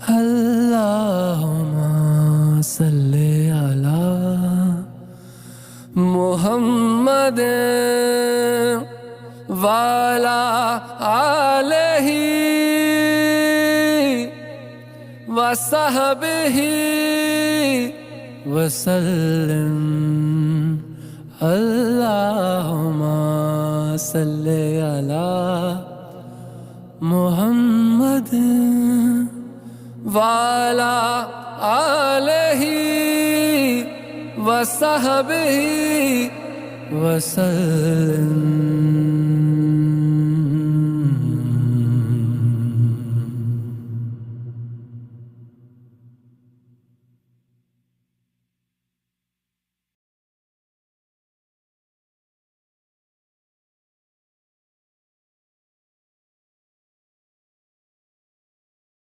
اللہم صلی علی محمد وعلی آلہ وصحبہ وسلم اللہم صلی علی محمد وعلی آلہ وصحبہ وسلم.